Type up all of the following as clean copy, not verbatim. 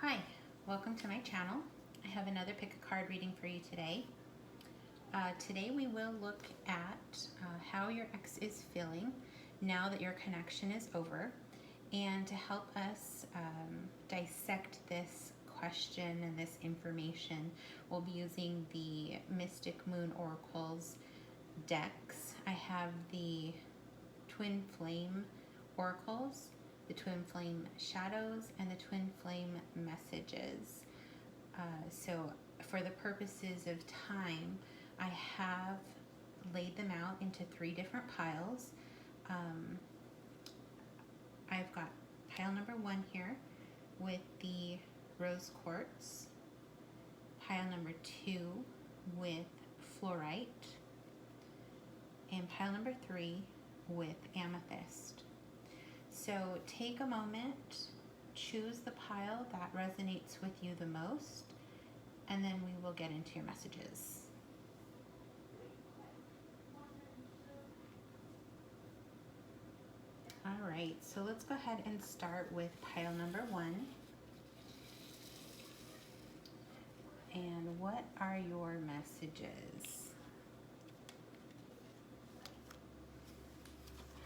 Hi, welcome to my channel. I have another pick a card reading for you today. Today we will look at how your ex is feeling now that your connection is over. And to help us dissect this question and this information, we'll be using the Mystic Moon Oracles decks. I have the Twin Flame Oracles, the Twin Flame Shadows, and the Twin Flame Messages. So for the purposes of time, I have laid them out into 3 different piles. I've got pile number 1 here with the rose quartz, pile number 2 with fluorite, and pile number 3 with amethyst. So take a moment, choose the pile that resonates with you the most, and then we will get into your messages. All right, so let's go ahead and start with pile number 1. And what are your messages?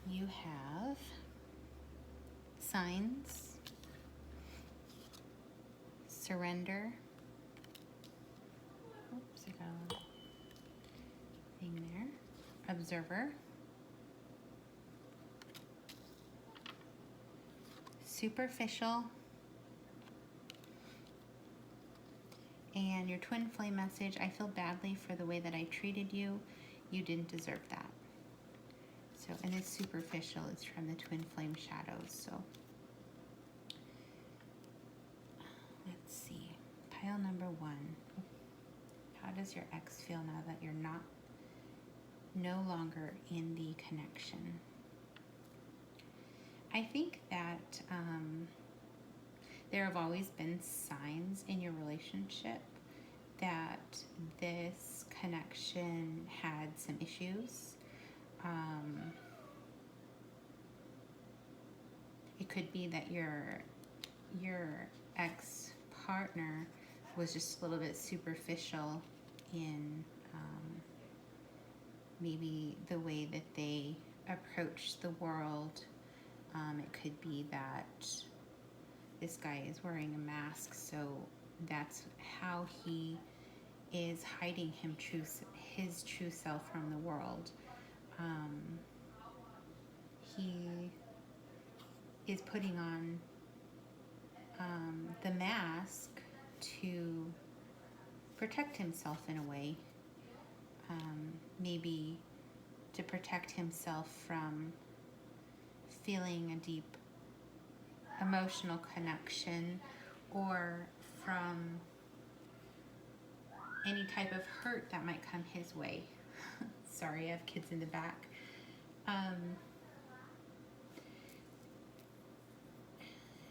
You have signs, surrender. Oops, I got a little thing there. Observer, superficial, and your twin flame message. I feel badly for the way that I treated you. You didn't deserve that. So, and it's superficial. It's from the twin flame shadows. So, let's see. Pile number 1. How does your ex feel now that you're no longer in the connection? I think that there have always been signs in your relationship that this connection had some issues. It could be that your ex-partner was just a little bit superficial in maybe the way that they approach the world. It could be that this guy is wearing a mask, so that's how he is hiding his true self from the world. He is putting on the mask to protect himself in a way, maybe to protect himself from feeling a deep emotional connection or from any type of hurt that might come his way. Sorry, I have kids in the back.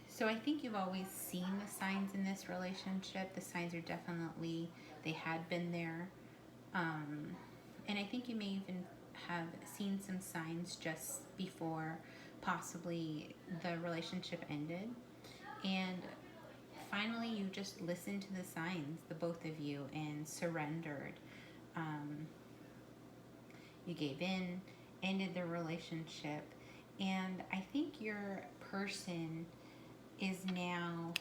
So I think you've always seen the signs in this relationship. The signs are definitely, they had been there. And I think you may even have seen some signs just before possibly the relationship ended. And finally you just listened to the signs, the both of you, and surrendered. You gave in, ended the relationship, and I think your person is now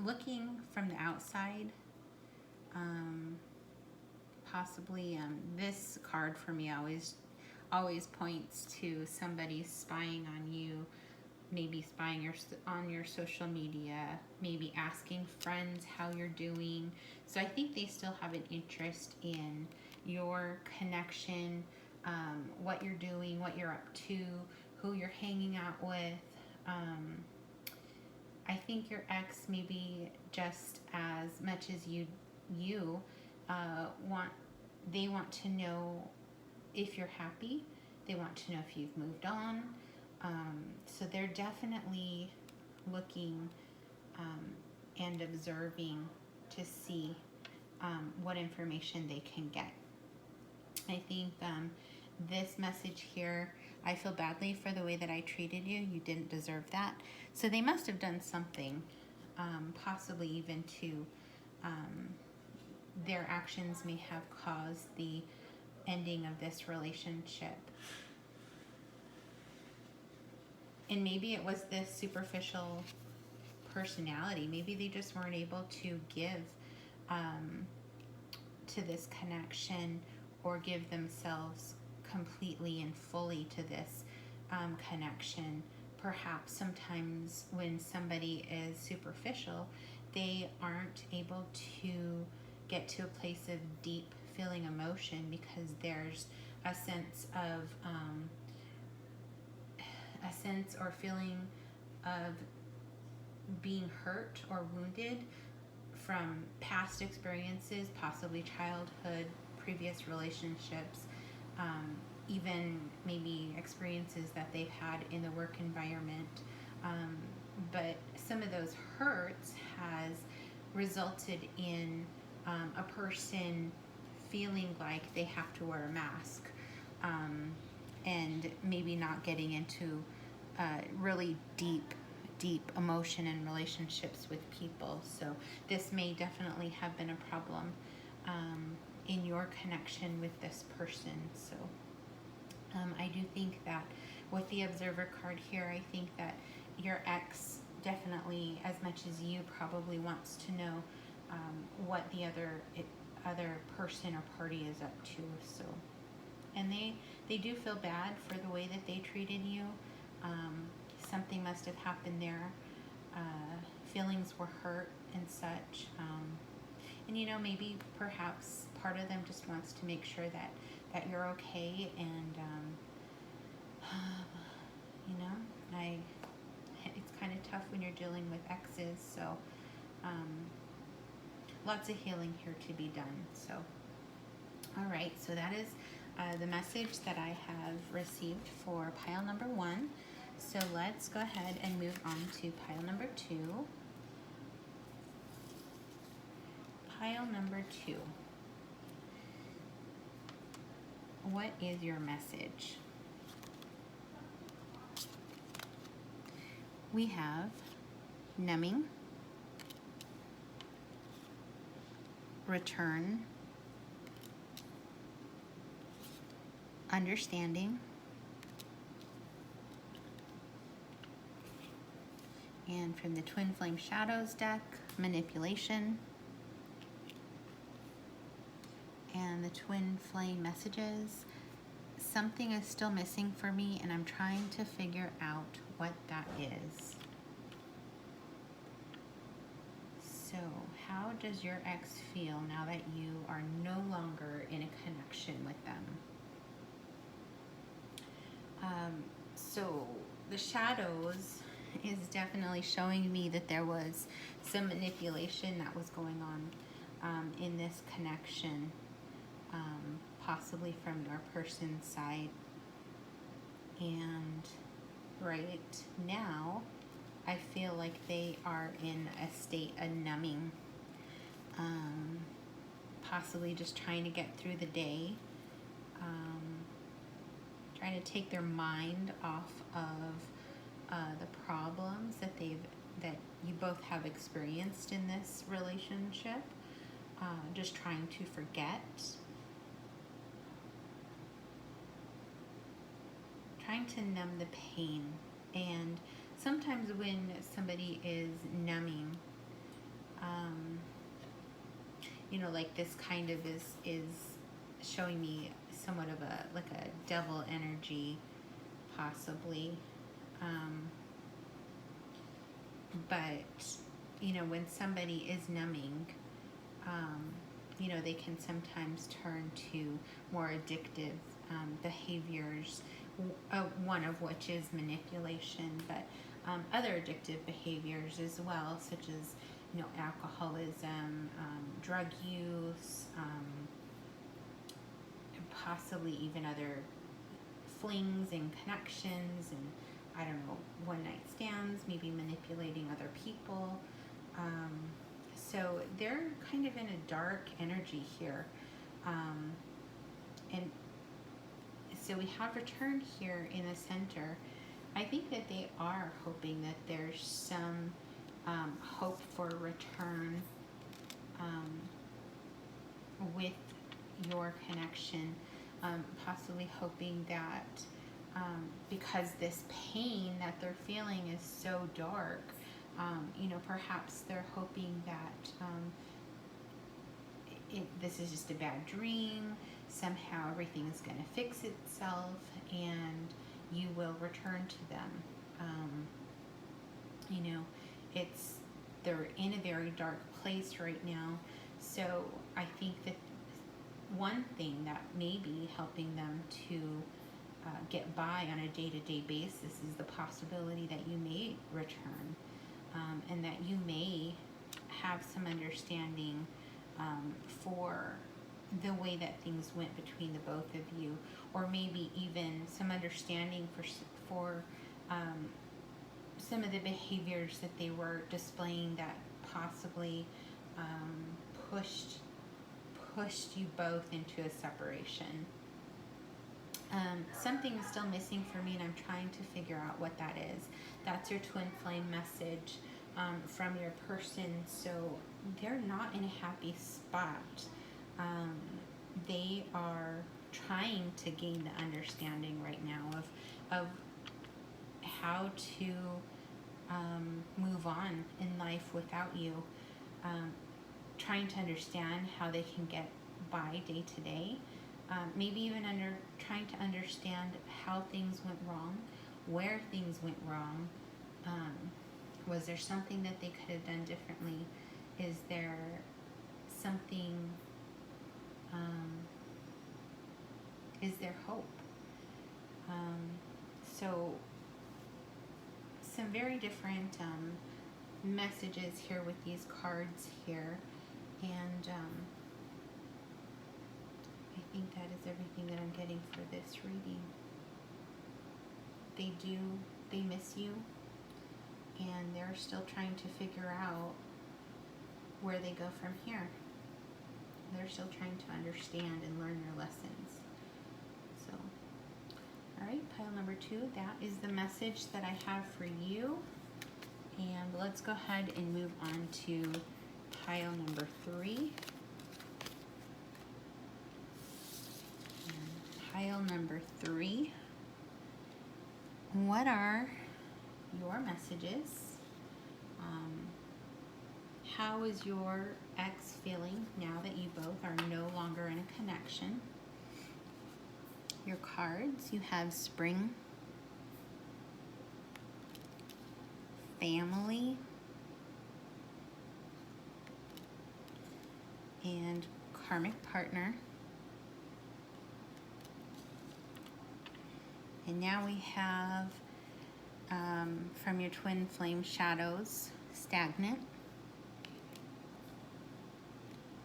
looking from the outside. Possibly this card for me always points to somebody spying on you, maybe spying on your social media, maybe asking friends how you're doing. So I think they still have an interest in your connection, what you're doing, what you're up to, who you're hanging out with. I think your ex, maybe just as much as you they want to know if you're happy. They want to know if you've moved on. So they're definitely looking and observing to see what information they can get. I think this message here, I feel badly for the way that I treated you. You didn't deserve that. So they must have done something, possibly even to, their actions may have caused the ending of this relationship. And maybe it was this superficial personality. Maybe they just weren't able to give to this connection, or give themselves completely and fully to this connection. Perhaps sometimes when somebody is superficial, they aren't able to get to a place of deep feeling emotion, because there's a sense of a sense or feeling of being hurt or wounded from past experiences, possibly childhood, previous relationships, even maybe experiences that they've had in the work environment. But some of those hurts has resulted in a person feeling like they have to wear a mask, and maybe not getting into really deep emotion and relationships with people. So this may definitely have been a problem in your connection with this person. So I do think that with the Observer card here, I think that your ex definitely, as much as you, probably wants to know what the other person or party is up to. So, and they do feel bad for the way that they treated you. Something must have happened there. Feelings were hurt and such. And maybe perhaps part of them just wants to make sure that you're okay. And it's kind of tough when you're dealing with exes. So lots of healing here to be done. So all right, so that is the message that I have received for pile number 1. So let's go ahead and move on to pile number 2. Pile number 2. What is your message? We have numbing, return, understanding, and from the Twin Flame Shadows deck, manipulation, and the Twin Flame messages. Something is still missing for me, and I'm trying to figure out what that is. So how does your ex feel now that you are no longer in a connection with them? So the shadows is definitely showing me that there was some manipulation that was going on in this connection, possibly from your person's side. And right now, I feel like they are in a state of numbing, possibly just trying to get through the day, trying to take their mind off of the problems that you both have experienced in this relationship, just trying to forget, trying to numb the pain. And sometimes when somebody is numbing, like this kind of is showing me somewhat of a devil energy, possibly. But when somebody is numbing, they can sometimes turn to more addictive behaviors, one of which is manipulation, but other addictive behaviors as well, such as alcoholism, drug use, and possibly even other flings and connections, and I don't know, one night stands, maybe manipulating other people. So they're kind of in a dark energy here. And so so we have return here in the center. I think that they are hoping that there's some hope for return with your connection, possibly hoping that because this pain that they're feeling is so dark, perhaps they're hoping that this is just a bad dream, somehow everything is going to fix itself and you will return to them. They're in a very dark place right now, so I think that one thing that may be helping them to get by on a day-to-day basis is the possibility that you may return, and that you may have some understanding for the way that things went between the both of you, or maybe even some understanding for some of the behaviors that they were displaying that possibly pushed you both into a separation. Something is still missing for me, and I'm trying to figure out what that is. That's your twin flame message from your person. So they're not in a happy spot. They are trying to gain the understanding right now of how to move on in life without you. Trying to understand how they can get by day to day. Maybe even trying to understand how things went wrong, where things went wrong. Was there something that they could have done differently? Is there something, is there hope? So some very different messages here with these cards here, and I think that is everything that I'm getting for this reading. They miss you, and they're still trying to figure out where they go from here. They're still trying to understand and learn their lessons. So, all right, pile number 2, that is the message that I have for you. And let's go ahead and move on to pile number 3. Pile number 3. What are your messages? How is your ex feeling now that you both are no longer in a connection? Your cards, you have spring, family, and karmic partner. And now we have from your twin flame shadows, stagnant,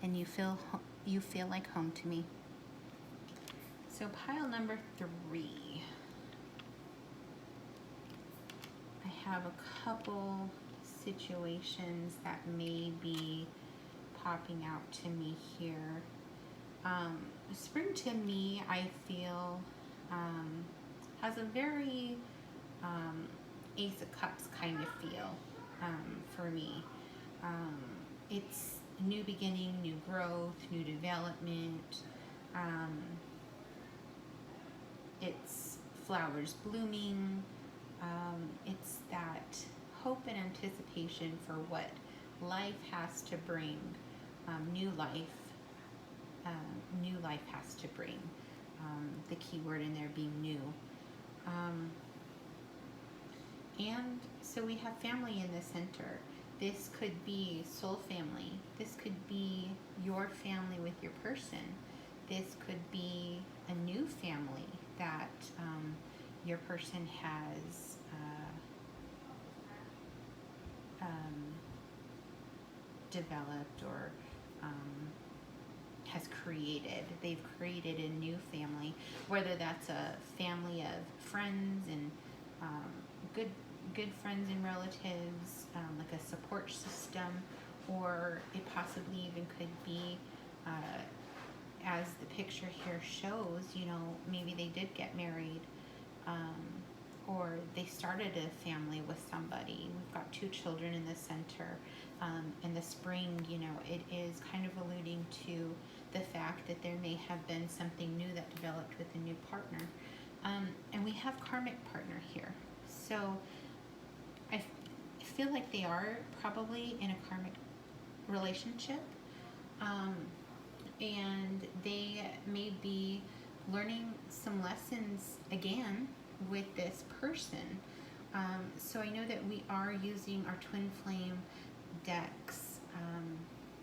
and you feel like home to me. So pile number 3. I have a couple situations that may be popping out to me here. Spring to me, I feel, has a very Ace of Cups kind of feel for me. It's new beginning, new growth, new development. It's flowers blooming. It's that hope and anticipation for what life has to bring. New life has to bring. The key word in there being new. And so we have family in the center. This could be soul family. This could be your family with your person. This could be a new family that your person has developed or has created. They've created a new family, whether that's a family of friends and good friends and relatives, like a support system, or it possibly even could be as the picture here shows, you know, maybe they did get married, or they started a family with somebody. We've got 2 children in the center. In the spring, you know, it is kind of alluding to the fact that there may have been something new that developed with a new partner. And we have karmic partner here. So I feel like they are probably in a karmic relationship. And they may be learning some lessons again with this person. So I know that we are using our twin flame decks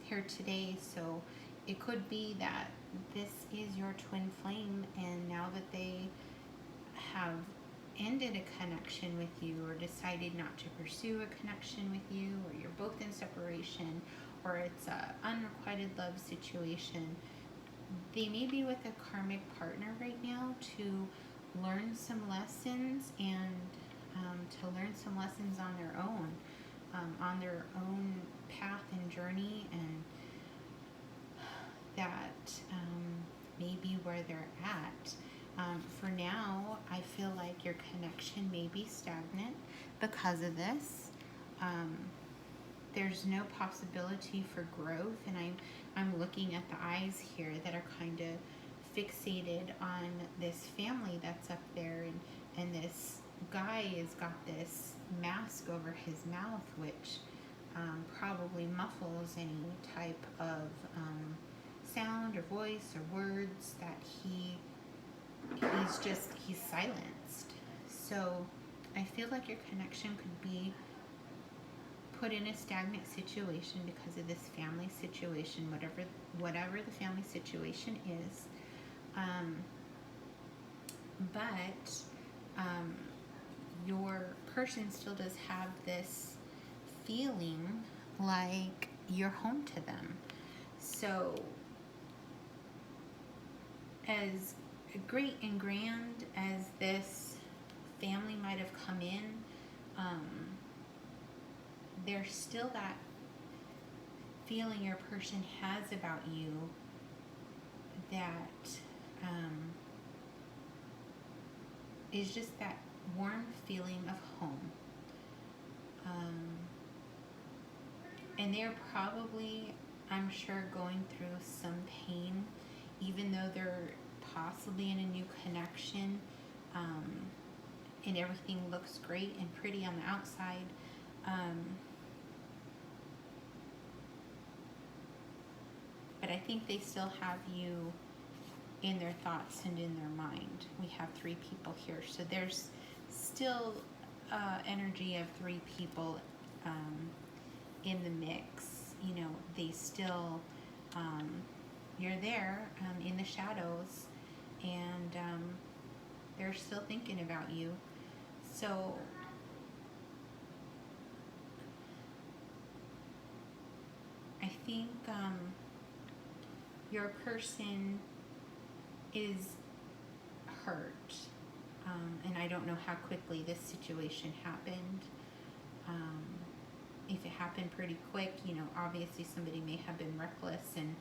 here today. So it could be that this is your twin flame, and now that they have ended a connection with you or decided not to pursue a connection with you, or you're both in separation, or it's an unrequited love situation, they may be with a karmic partner right now to learn some lessons, and to learn some lessons on their own path and journey, and that may be where they're at. For now, I feel like your connection may be stagnant because of this. There's no possibility for growth, and I'm looking at the eyes here that are kind of fixated on this family that's up there, and this guy has got this mask over his mouth, which probably muffles any type of sound or voice or words that he's silenced. So I feel like your connection could be put in a stagnant situation because of this family situation, whatever the family situation is. But your person still does have this feeling like you're home to them. So as great and grand as this family might have come in, there's still that feeling your person has about you that is just that warm feeling of home. And they're probably, I'm sure, going through some pain, even though they're possibly in a new connection, and everything looks great and pretty on the outside. But I think they still have you in their thoughts and in their mind. We have 3 people here, so there's still energy of 3 people in the mix. You know, they still, you're there in the shadows, and they're still thinking about you. So I think your person is hurt, and I don't know how quickly this situation happened. If it happened pretty quick, you know, obviously somebody may have been reckless and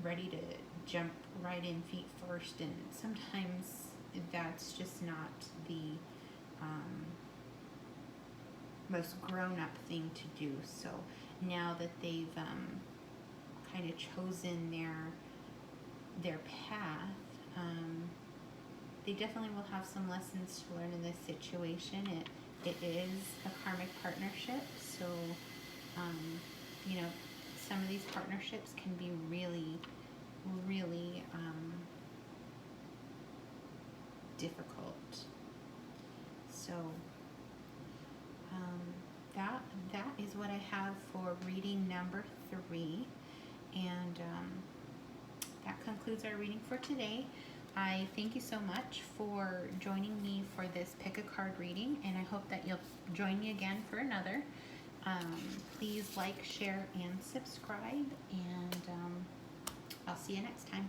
ready to jump right in feet first, and sometimes that's just not the most grown-up thing to do. So now that they've kind of chosen their path, they definitely will have some lessons to learn in this situation. It is a karmic partnership, so you know, some of these partnerships can be really, really difficult. So that is what I have for reading number 3, and that concludes our reading for today. I thank you so much for joining me for this pick a card reading, and I hope that you'll join me again for another. Please like, share, and subscribe, and I'll see you next time.